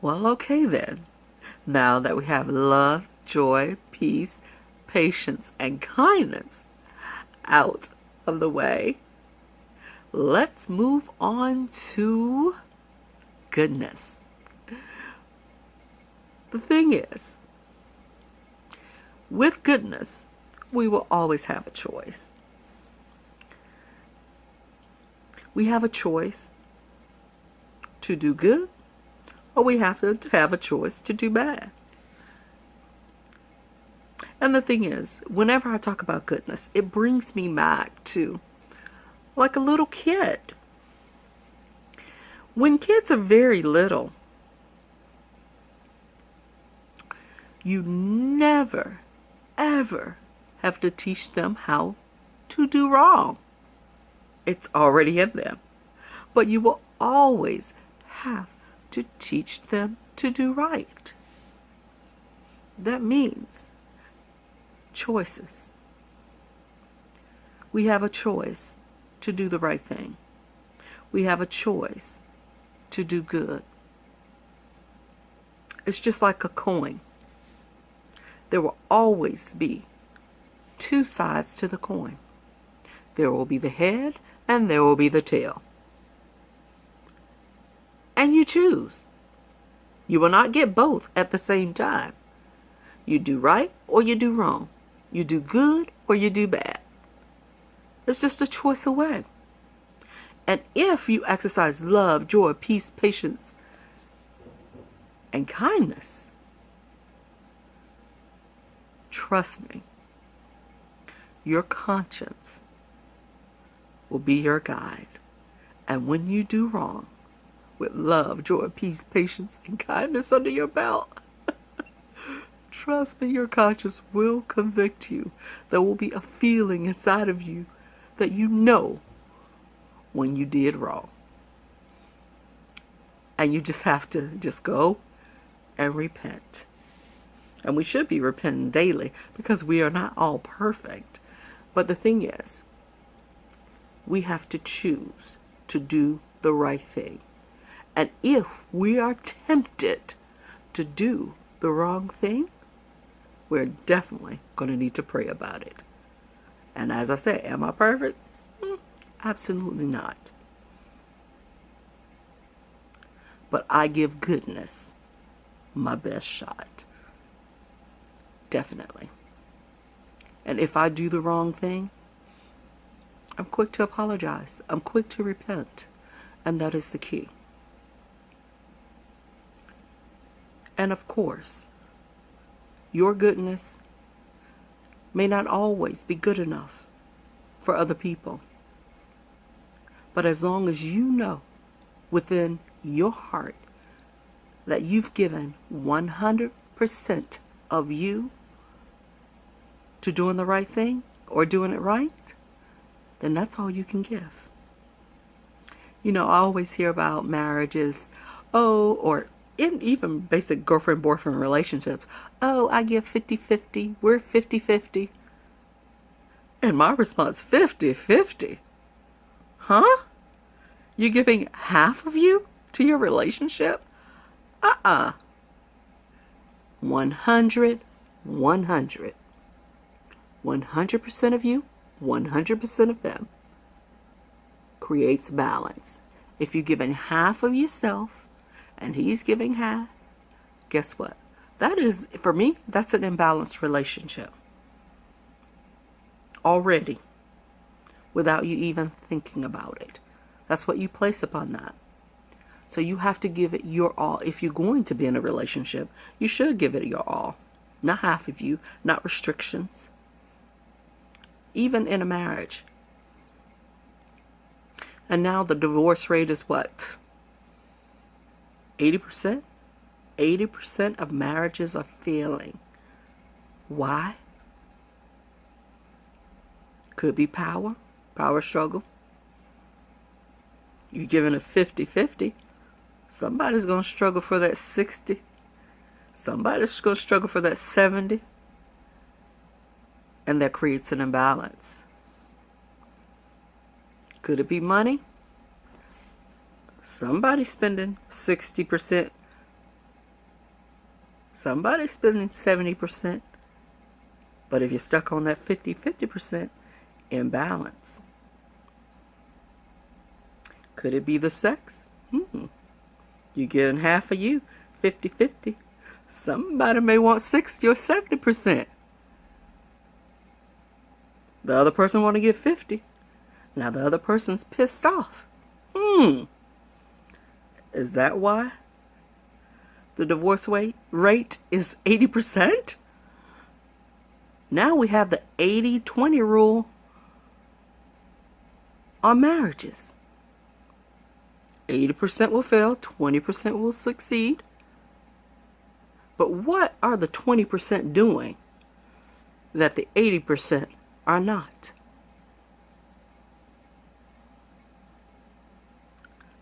Well, okay then. Now that we have love, joy, peace, patience, and kindness out of the way, let's move on to goodness. The thing is, with goodness, we will always have a choice. We have a choice to do good, or we have to have a choice to do bad. And the thing is, whenever I talk about goodness, it brings me back to like a little kid. When kids are very little, you never, ever have to teach them how to do wrong. It's already in them. But you will always have to teach them to do right. That means choices. We have a choice to do the right thing. We have a choice to do good. It's just like a coin. There will always be two sides to the coin. There will be the head and there will be the tail. And you choose. You will not get both at the same time. You do right or you do wrong. You do good or you do bad. It's just a choice away. And if you exercise love, joy, peace, patience, and kindness, trust me, your conscience will be your guide. And when you do wrong, with love, joy, peace, patience, and kindness under your belt, trust me, your conscience will convict you. There will be a feeling inside of you that you know when you did wrong. And you just have to just go and repent. And we should be repenting daily because we are not all perfect. But the thing is, we have to choose to do the right thing. And if we are tempted to do the wrong thing, we're definitely going to need to pray about it. And as I say, am I perfect? Absolutely not. But I give goodness my best shot. Definitely. And if I do the wrong thing, I'm quick to apologize. I'm quick to repent. And that is the key. And of course, your goodness may not always be good enough for other people. But as long as you know within your heart that you've given 100% of you to doing the right thing or doing it right, then that's all you can give. You know, I always hear about marriages, or in even basic girlfriend-boyfriend relationships, I give 50-50, we're 50-50. And my response, 50-50? Huh? You giving half of you to your relationship? 100, 100. 100% of you, 100% of them creates balance. If you're giving half of yourself and he's giving half, guess what? That is, for me, that's an imbalanced relationship. Already. Without you even thinking about it. That's what you place upon that. So you have to give it your all. If you're going to be in a relationship, you should give it your all. Not half of you, not restrictions. Even in a marriage. And now the divorce rate is what? 80%? 80% of marriages are failing. Why? Could be power struggle. You're giving a 50-50. Somebody's going to struggle for that 60. Somebody's going to struggle for that 70. And that creates an imbalance. Could it be money? Somebody's spending 60% Somebody's spending 70%. But if you're stuck on that 50-50% imbalance, could it be the sex? You getting half of you, 50-50. Somebody may want 60 or 70%. The other person want to get 50. Now the other person's pissed off. Is that why the divorce rate is 80%? Now we have the 80-20 rule on marriages. 80% will fail, 20% will succeed. But what are the 20% doing that the 80% are not?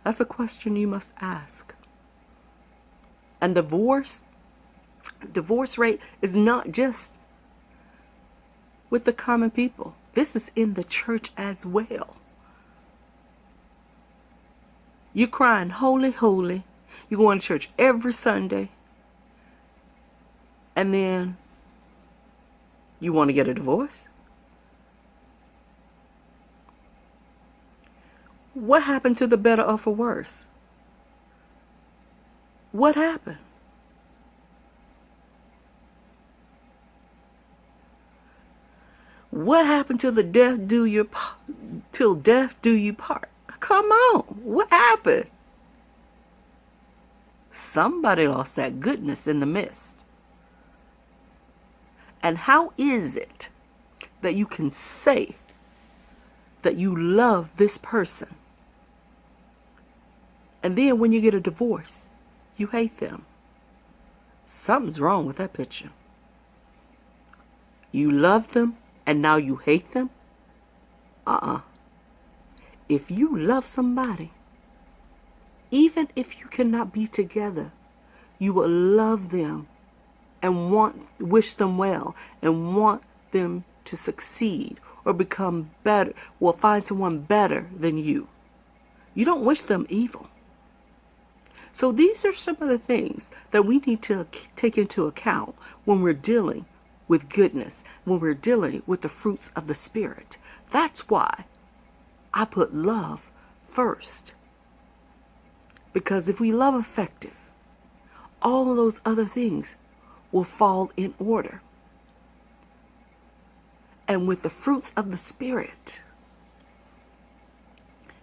That's a question you must ask. And divorce rate is not just with the common people. This is in the church as well. You crying, holy, holy. You going to church every Sunday. And then you want to get a divorce? What happened to the better or for worse? What happened? What happened to the till death do you part? Come on, what happened? Somebody lost that goodness in the midst. And how is it that you can say that you love this person, and then when you get a divorce, you hate them? Something's wrong with that picture. You love them, and now you hate them? If you love somebody, even if you cannot be together, you will love them and wish them well and want them to succeed or become better, or find someone better than you. You don't wish them evil. So these are some of the things that we need to take into account when we're dealing with goodness, when we're dealing with the fruits of the Spirit. That's why I put love first. Because if we love effective, all of those other things will fall in order. And with the fruits of the Spirit,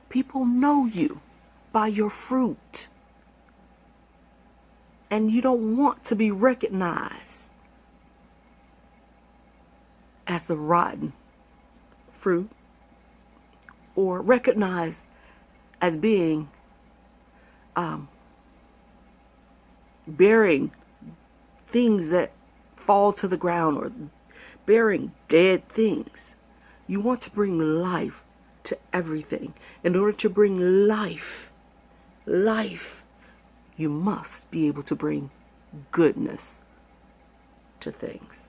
people know you by your fruit. And you don't want to be recognized as the rotten fruit, or recognized as being bearing things that fall to the ground, or bearing dead things. You want to bring life to everything. In order to bring life, you must be able to bring goodness to things.